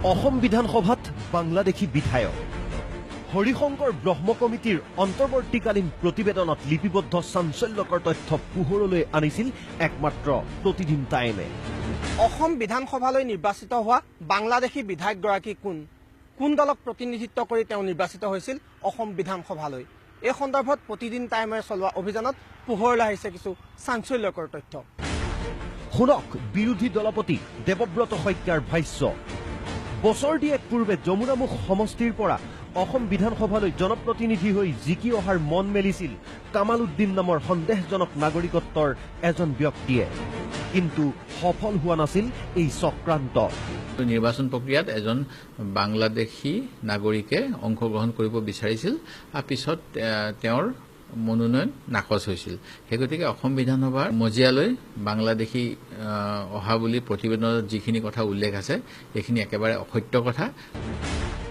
অসম বিধানসভাত বাংলাদেশী বিধায়ক হৰিশংকৰ ব্ৰহ্ম কমিটিৰ অন্তৰ্বৰ্তীকালীন প্ৰতিবেদনত লিপিবদ্ধ চাঞ্চল্যকৰ তথ্য পোহৰলৈ আনিছিল একমাত্ৰ প্ৰতিদিন টাইমে। অসম বিধানসভালৈ নিৰ্বাচিত হোৱা বাংলাদেশী বিধায়কগৰাকী কোন দলক প্ৰতিনিধিত্ব কৰি তেওঁ নিৰ্বাচিত হৈছিল অসম বিধানসভালৈ? এই সন্দৰ্ভত প্ৰতিদিন টাইমে চলোৱা অভিযানত পোহৰলৈ আহিছে কিছু চাঞ্চল্যকৰ তথ্য। শুনক বিৰোধী দলপতি দেৱব্ৰত শইকীয়াৰ ভাষ্য। বছৰ দিয়েক পূৰ্বে যমুনামুখ সমষ্টিৰ পৰা অসম বিধানসভালৈ জনপ্ৰতিনিধি হৈ জিকি অহাৰ মন মেলিছিল কামাল উদ্দিন নামৰ সন্দেহজনক নাগৰিকত্বৰ এজন ব্যক্তিয়ে, কিন্তু সফল হোৱা নাছিল এই চক্ৰান্ত। নিৰ্বাচন প্ৰক্ৰিয়াত এজন বাংলাদেশী নাগৰিকে অংশগ্ৰহণ কৰিব বিচাৰিছিল আৰু পিছত তেওঁৰ মনোনয়ন নাকচ হৈছিল। সেই গতিকে অসম বিধানসভাৰ মজিয়ালৈ বাংলাদেশী অহা বুলি প্ৰতিবেদনত যিখিনি কথা উল্লেখ আছে এইখিনি একেবাৰে অসত্য কথা।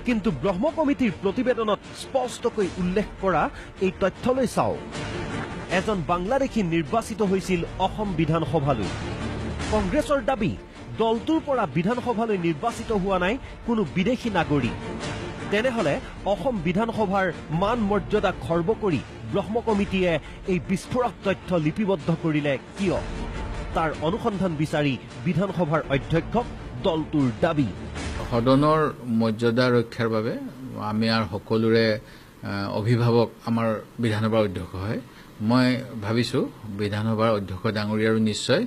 কিন্তু ব্ৰহ্ম কমিটিৰ প্ৰতিবেদনত স্পষ্টকৈ উল্লেখ কৰা এই তথ্যলৈ চাওঁ। এজন বাংলাদেশী নিৰ্বাচিত হৈছিল অসম বিধানসভালৈ। কংগ্ৰেছৰ দাবী, দলটোৰ পৰা বিধানসভালৈ নিৰ্বাচিত হোৱা নাই কোনো বিদেশী নাগৰিক। তেনেহলে অসম বিধানসভাৰ মান মৰ্যাদা খৰ্ব কৰি ব্ৰহ্ম কমিটিয়ে এই বিস্ফোৰক তথ্য লিপিবদ্ধ কৰিলে কিয়? তাৰ অনুসন্ধান বিচাৰি বিধানসভাৰ অধ্যক্ষক দলটোৰ দাবী। সদনৰ মৰ্যাদা ৰক্ষাৰ বাবে আমি আৰু সকলোৰে অভিভাৱক আমাৰ বিধানসভাৰ অধ্যক্ষ হয়। মই ভাবিছোঁ বিধানসভাৰ অধ্যক্ষ ডাঙৰীয়াৰো নিশ্চয়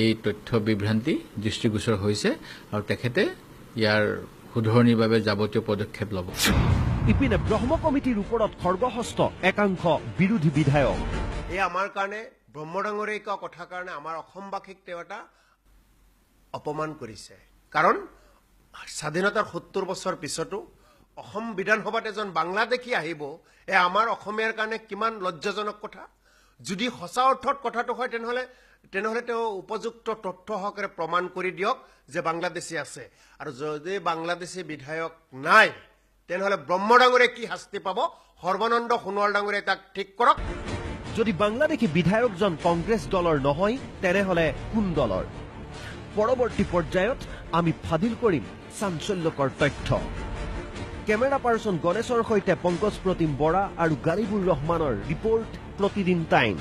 এই তথ্য বিভ্ৰান্তি দৃষ্টিগোচৰ হৈছে আৰু তেখেতে ইয়াৰ শুধৰণিৰ বাবে যাৱতীয় পদক্ষেপ ল'ব। ইপিনে ব্ৰহ্ম কমিটিৰ ওপৰত খৰ্গহস্ত একাংশ বিৰোধী বিধায়ক। এই আমাৰ কাৰণে ব্ৰহ্ম ডাঙৰীয়াই কোৱা কথাৰ কাৰণে আমাৰ অসমবাসীক তেওঁ এটা অপমান কৰিছে। কাৰণ স্বাধীনতাৰ ৭০ বছৰ পিছতো অসম বিধানসভাত এজন বাংলাদেশী আহিব, আমাৰ অসমীয়াৰ কাৰণে কিমান লজ্জাজনক কথা। যদি সঁচা অৰ্থত কথাটো হয় তেনেহলে তেওঁ উপযুক্ত তথ্য সহকাৰে প্ৰমাণ কৰি দিয়ক যে বাংলাদেশী আছে, আৰু যদি বাংলাদেশী বিধায়ক নাই তেনেহলে ব্ৰহ্ম ডাঙৰীয়াই কি শাস্তি পাব সৰ্বানন্দ সোণোৱাল ডাঙৰীয়াই তাক ঠিক কৰক। যদি বাংলাদেশী বিধায়কজন কংগ্ৰেছ দলৰ নহয় তেনেহলে কোন দলৰ? পৰৱৰ্তী পৰ্যায়ত আমি ফাদিল কৰিম চাঞ্চল্যকৰ তথ্য। কেমেৰা পাৰ্চন গণেশৰ সৈতে পংকজ প্ৰতিম বৰা আৰু গালিবুৰ ৰহমানৰ ৰিপৰ্ট, প্ৰতিদিন টাইম।